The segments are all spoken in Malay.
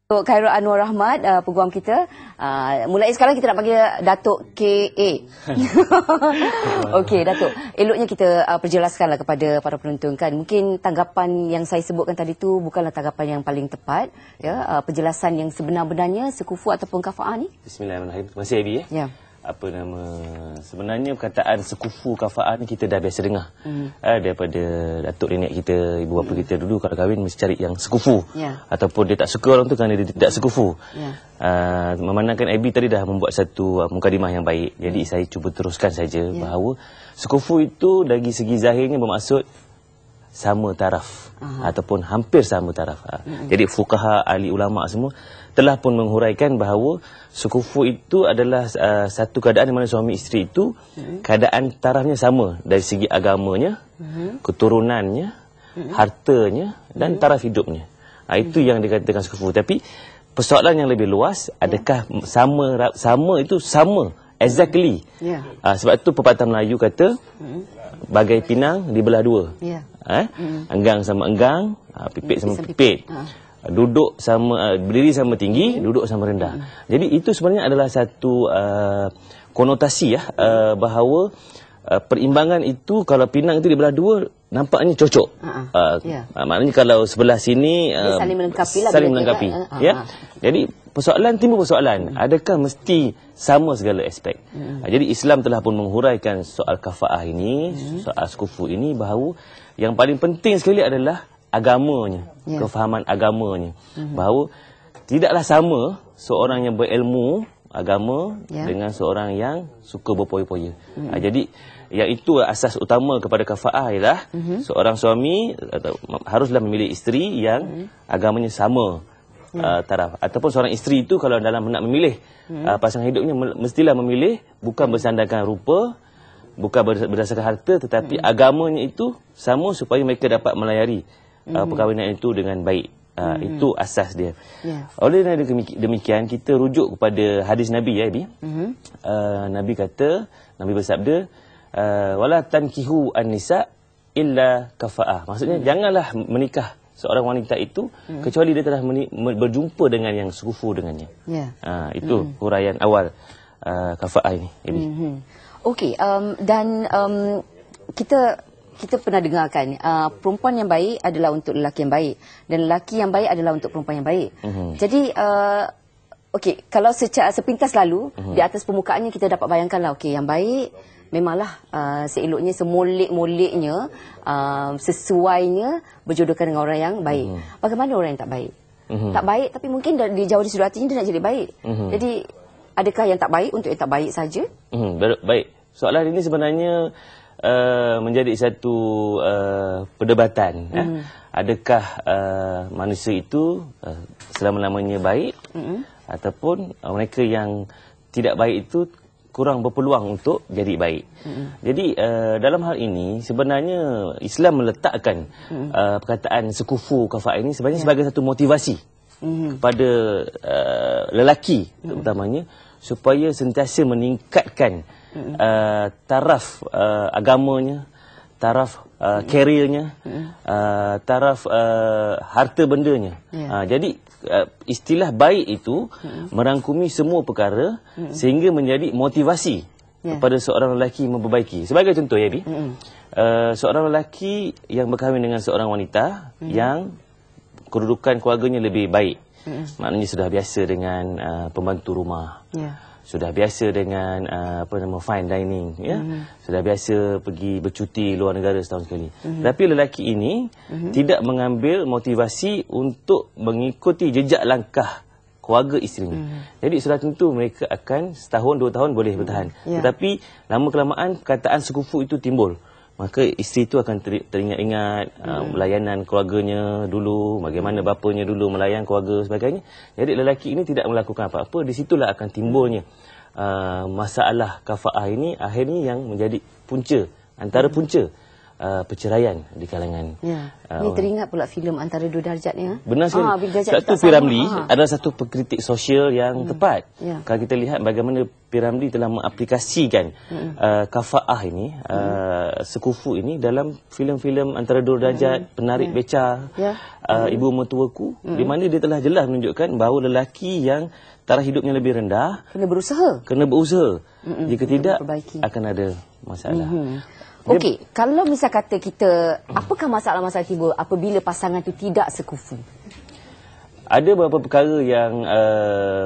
Khairul Anwar Rahmat, peguam kita. Mulai sekarang kita nak panggil Datuk KA. Okey, Datuk. Eloknya kita perjelaskanlah kepada para penonton kan. Mungkin tanggapan yang saya sebutkan tadi tu bukanlah tanggapan yang paling tepat. Ya, penjelasan yang sebenar-benarnya sekufu ataupun kafa'ah ni. Bismillahirrahmanirrahim. Terima kasih, Abi. Ya. Sebenarnya perkataan sekufu kafa'ah ni kita dah biasa dengar. Daripada datuk nenek kita, ibu bapa kita dulu kalau kahwin mesti cari yang sekufu. Ataupun dia tak suka orang tu kerana dia tidak sekufu. Memandangkan Abi tadi dah membuat satu mukadimah yang baik. Jadi saya cuba teruskan saja bahawa sekufu itu dari segi zahirnya bermaksud sama taraf ataupun hampir sama taraf. Jadi fuqaha, ahli ulama semua telah pun menghuraikan bahawa sekufu itu adalah satu keadaan di mana suami isteri itu keadaan tarafnya sama dari segi agamanya, keturunannya, hartanya dan taraf hidupnya. Itu yang dikatakan sekufu. Tapi persoalan yang lebih luas, adakah sama itu sama exactly? Sebab itu pepatah Melayu kata bagai pinang dibelah dua. Enggang sama enggang, pipit sama pipit. Duduk sama, berdiri sama tinggi, duduk sama rendah. Jadi itu sebenarnya adalah satu konotasi bahawa perimbangan itu kalau pinang itu dibelah dua nampaknya cocok. Maknanya kalau sebelah sini saling melengkapi lah. Saling melengkapi. Jadi timbul persoalan, adakah mesti sama segala aspek? Jadi Islam telah pun menghuraikan soal kafa'ah ini, soal sekufu ini, bahawa yang paling penting sekali adalah agamanya, kefahaman agamanya. Bahawa tidaklah sama seorang yang berilmu agama dengan seorang yang suka berpoya-poya. Jadi yang itu asas utama kepada kafa'ah ialah seorang suami haruslah memilih isteri yang agamanya sama taraf. Ataupun seorang isteri itu kalau dalam nak memilih pasangan hidupnya mestilah memilih bukan bersandarkan rupa, bukan berdasarkan harta, tetapi agamanya itu sama supaya mereka dapat melayari perkahwinan itu dengan baik. Itu asas dia. Oleh demikian kita rujuk kepada hadis Nabi Abi. Nabi kata, Nabi bersabda, wala tankihu an-nisa illa kafa'ah. Maksudnya janganlah menikah seorang wanita itu kecuali dia telah berjumpa dengan yang sekufu dengannya. Itu huraian awal kafa'ah ini. Okey, dan kita pernah dengarkan perempuan yang baik adalah untuk lelaki yang baik dan lelaki yang baik adalah untuk perempuan yang baik. Jadi okey, kalau secara sepintas lalu di atas permukaannya kita dapat bayangkanlah, okey, yang baik memanglah seeloknya semolek-moleknya sesuainya berjodohkan dengan orang yang baik. Bagaimana orang yang tak baik? Tak baik tapi mungkin dia jauh di sudut hatinya dia nak jadi baik. Jadi adakah yang tak baik untuk yang tak baik saja? Baik. Soalan ini sebenarnya menjadi satu perdebatan. Adakah manusia itu selama-lamanya baik ataupun mereka yang tidak baik itu kurang berpeluang untuk jadi baik. Jadi dalam hal ini sebenarnya Islam meletakkan perkataan sekufu kafa'ah ini sebenarnya sebagai satu motivasi kepada lelaki terutamanya supaya sentiasa meningkatkan taraf agamanya, taraf karirnya, taraf harta bendanya. Jadi istilah baik itu merangkumi semua perkara sehingga menjadi motivasi kepada seorang lelaki memperbaiki. Sebagai contoh ya Bi, seorang lelaki yang berkahwin dengan seorang wanita yang kedudukan keluarganya lebih baik, maknanya sudah biasa dengan pembantu rumah, sudah biasa dengan fine dining, sudah biasa pergi bercuti luar negara setahun sekali. Tapi lelaki ini tidak mengambil motivasi untuk mengikuti jejak langkah keluarga isterinya. Jadi sudah tentu mereka akan setahun, 2 tahun boleh bertahan. Tetapi lama kelamaan perkataan sekufu itu timbul. Maka isteri itu akan teringat-ingat layanan keluarganya dulu, bagaimana bapanya dulu melayan keluarga sebagainya. Jadi lelaki ini tidak melakukan apa-apa, di situlah akan timbulnya masalah kafa'ah ini akhirnya yang menjadi punca, antara punca perceraian di kalangan. Ini teringat pula filem Antara Dua Darjat ni. Benar sekali. Satu P. Ramlee adalah satu pengkritik sosial yang tepat. Kalau kita lihat bagaimana P. Ramlee telah mengaplikasikan kafaah ini, sekufu ini dalam filem-filem Antara Dua Darjat, Penarik Beca, Ibu Mertuaku, di mana dia telah jelas menunjukkan bahawa lelaki yang taraf hidupnya lebih rendah kena berusaha. Jika tidak, akan ada masalah. Okey, kalau misal kata kita, apakah masalah-masalah timbul apabila pasangan itu tidak sekufu? Ada beberapa perkara yang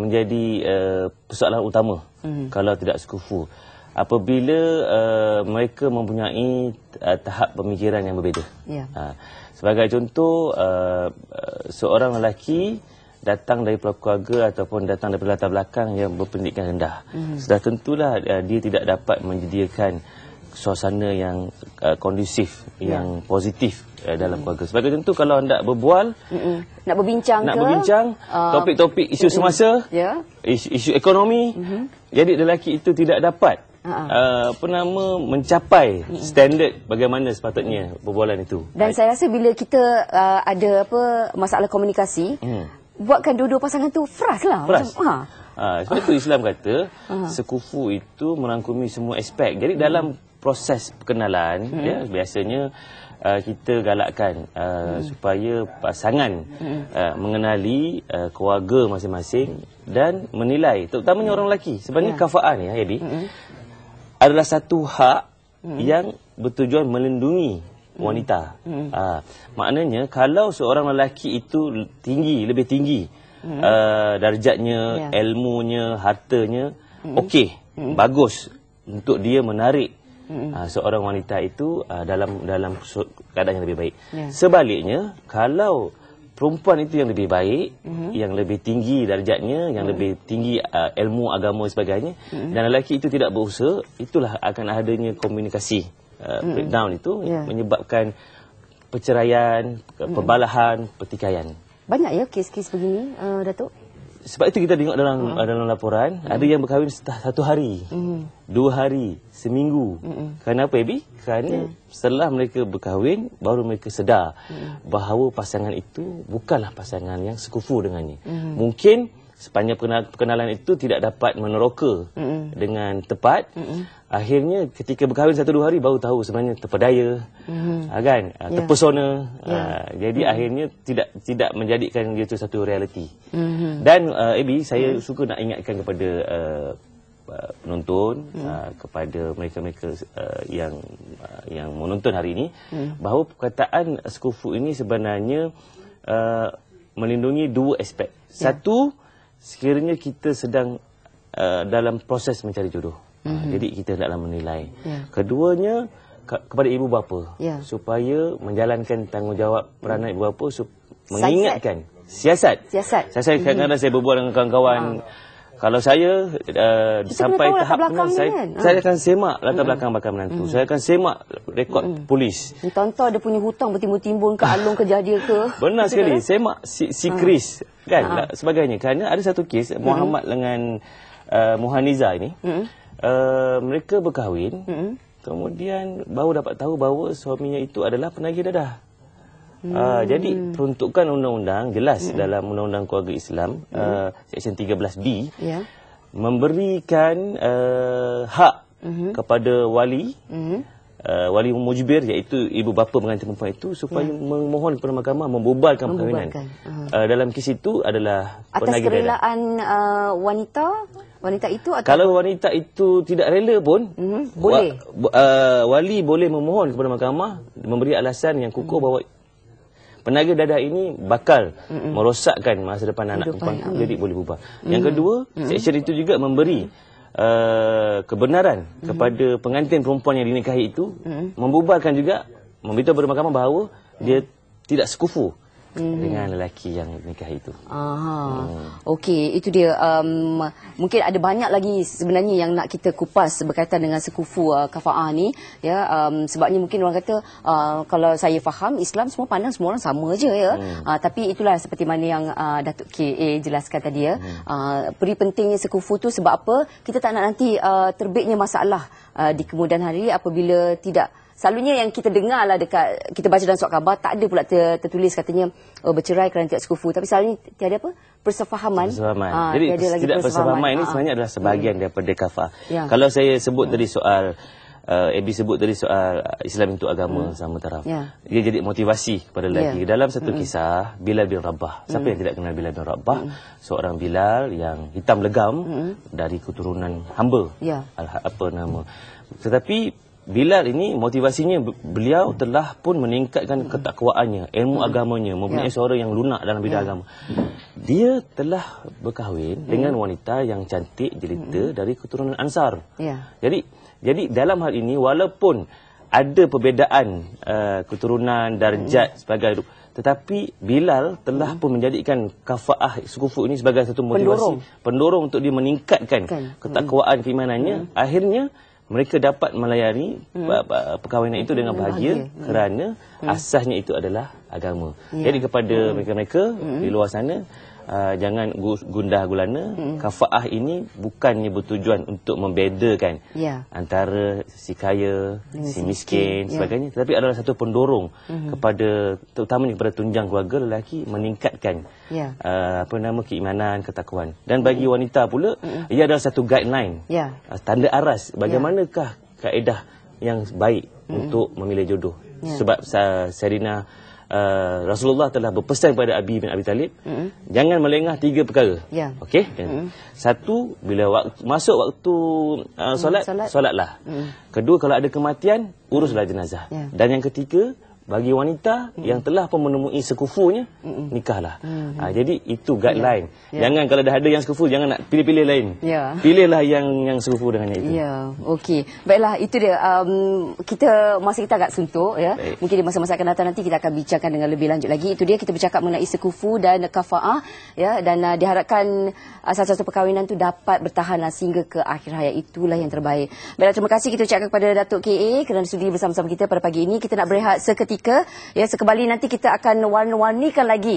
menjadi persoalan utama kalau tidak sekufu. Apabila mereka mempunyai tahap pemikiran yang berbeza. Sebagai contoh, seorang lelaki datang dari keluarga ataupun datang dari latar belakang yang berpendidikan rendah. Sudah tentulah dia tidak dapat menyediakan suasana yang kondusif, yang positif dalam keluarga. Sebagai contoh, kalau hendak berbual, nak berbincang, topik-topik isu semasa, isu ekonomi, jadi lelaki itu tidak dapat mencapai standard bagaimana sepatutnya perbualan itu. Dan saya rasa bila kita ada masalah komunikasi, buatkan dua-dua pasangan tu frust lah. Sebab itu Islam kata sekufu itu merangkumi semua aspek. Jadi dalam proses perkenalan, biasanya kita galakkan supaya pasangan mengenali keluarga masing-masing dan menilai, terutamanya orang lelaki. Sebenarnya kafaah ni, Abi, adalah satu hak yang bertujuan melindungi wanita. Maknanya kalau seorang lelaki itu lebih tinggi darjatnya, ilmunya, hartanya, okey, bagus untuk dia menarik seorang wanita itu dalam keadaan yang lebih baik. Sebaliknya, kalau perempuan itu yang lebih baik, yang lebih tinggi darjatnya, yang lebih tinggi ilmu agama dan sebagainya, dan lelaki itu tidak berusaha, itulah akan adanya komunikasi breakdown itu, menyebabkan perceraian, pembalahan, pertikaian. Banyak ya kes-kes begini, Datuk? Sebab itu kita tengok dalam laporan, ada yang berkahwin 1 hari, 2 hari, seminggu. Kenapa, Abi? Kerana setelah mereka berkahwin, baru mereka sedar bahawa pasangan itu bukanlah pasangan yang sekufu dengannya. Mungkin sepanjang perkenalan itu tidak dapat meneroka dengan tepat. Akhirnya ketika berkahwin 1-2 hari baru tahu sebenarnya terpedaya, kan, terpesona. Jadi akhirnya tidak menjadikan dia itu satu realiti. Dan Abi, saya suka nak ingatkan kepada penonton, kepada mereka-mereka yang menonton hari ini, bahawa perkataan sekufu ini sebenarnya melindungi 2 aspek. Satu, sekiranya kita sedang dalam proses mencari jodoh, jadi kita hendaklah menilai. Keduanya, kepada ibu bapa, supaya menjalankan tanggungjawab peranan ibu bapa, mengingatkan siasat. Saya kadang-kadang saya berbual dengan kawan-kawan, kalau saya sampai tahap penal, saya akan semak latar belakang bakal menantu. Saya akan semak rekod polis. Entah dia punya hutang bertimbun-timbun ke Along ke Jadir ke. Benar sekali. Semak si Chris kan, sebagainya. Kerana ada satu kes Muhammad dengan Muhaniza ini. Mereka berkahwin, kemudian baru dapat tahu bahawa suaminya itu adalah penagih dadah. Jadi peruntukan undang-undang jelas dalam undang-undang keluarga Islam, Seksyen 13B, memberikan hak kepada wali, wali mujbir, iaitu ibu bapa pengantin perempuan itu, supaya memohon kepada mahkamah membubarkan perkahwinan. Dalam kes itu adalah penagih dadah. Atas kerelaan wanita itu, atau kalau wanita itu tidak rela pun, boleh. Wali boleh memohon kepada mahkamah, memberi alasan yang kukuh bahawa penagih dadah ini bakal merosakkan masa depan anak perempuan itu, jadi boleh bubar. Yang kedua, seksyen itu juga memberi kebenaran kepada pengantin perempuan yang dinikahi itu, membubarkan juga, memberitahu kepada mahkamah bahawa dia tidak sekufu dengan lelaki yang nikah itu. Okey, itu dia. Mungkin ada banyak lagi sebenarnya yang nak kita kupas berkaitan dengan sekufu kafaah ni, ya. Sebabnya mungkin orang kata kalau saya faham, Islam semua pandang semua orang sama je, ya. Tapi itulah seperti mana yang Datuk KA jelaskan tadi, ya. Peri pentingnya sekufu tu sebab apa? Kita tak nak nanti terbitnya masalah di kemudian hari apabila tidak selalunya yang kita dengar lah dekat, kita baca dalam surat khabar, tak ada pula tertulis katanya bercerai kerana tidak sekufu. Tapi selalunya tiada apa? Persefahaman. Jadi tidak persefahaman ini sebenarnya adalah sebahagian daripada kafah. Kalau saya sebut tadi soal Abby sebut tadi soal Islam untuk agama sama taraf. Dia jadi motivasi kepada lelaki. Dalam satu kisah Bilal bin Rabah. Siapa yang tidak kenal Bilal bin Rabah? Seorang Bilal yang hitam legam dari keturunan hamba. Apa nama? Tetapi Bilal ini motivasinya beliau telah pun meningkatkan ketakwaannya, ilmu agamanya, mempunyai suara yang lunak dalam bidang agama. Dia telah berkahwin dengan wanita yang cantik jelita dari keturunan Ansar. Jadi dalam hal ini walaupun ada perbezaan keturunan, darjat sebagai, tetapi Bilal telah pun menjadikan kafaah sekufu ini sebagai satu motivasi pendorong untuk dia meningkatkan ketakwaan keimanannya. Akhirnya mereka dapat melayani perkahwinan itu dengan bahagia kerana asasnya itu adalah agama. Jadi kepada mereka-mereka di luar sana, jangan gundah gulana. Kafaah ini bukannya bertujuan untuk membedakan antara si kaya, si miskin, sebagainya, tetapi adalah satu pendorong kepada, terutamanya kepada tunjang keluarga lelaki, meningkatkan keimanan, ketakwaan. Dan bagi wanita pula, ia adalah satu guideline, tanda aras bagaimanakah kaedah yang baik untuk memilih jodoh. Sebab Sayyidina Rasulullah telah berpesan kepada Abi bin Abi Talib, jangan melengah 3 perkara. Okey? Satu, bila masuk waktu solatlah. Kedua, kalau ada kematian, uruslah jenazah. Dan yang ketiga, bagi wanita yang telah pun menemui sekufunya, nikahlah. Jadi itu guideline. Jangan kalau dah ada yang sekufu, jangan nak pilih-pilih lain. Pilihlah yang sekufu dengannya itu. Okey. Baiklah, itu dia. Masa kita agak suntuk ya. Mungkin di masa-masa akan datang nanti kita akan bincangkan dengan lebih lanjut lagi. Itu dia, kita bercakap mengenai sekufu dan kafaah ya, dan diharapkan satu-satu perkahwinan itu dapat bertahanlah sehingga ke akhir hayat. Itulah yang terbaik. Baiklah, terima kasih kita ucapkan kepada Datuk KA kerana sudi bersama-sama kita pada pagi ini. Kita nak berehat seketika. Ya, sekembali nanti kita akan warna-warnikan lagi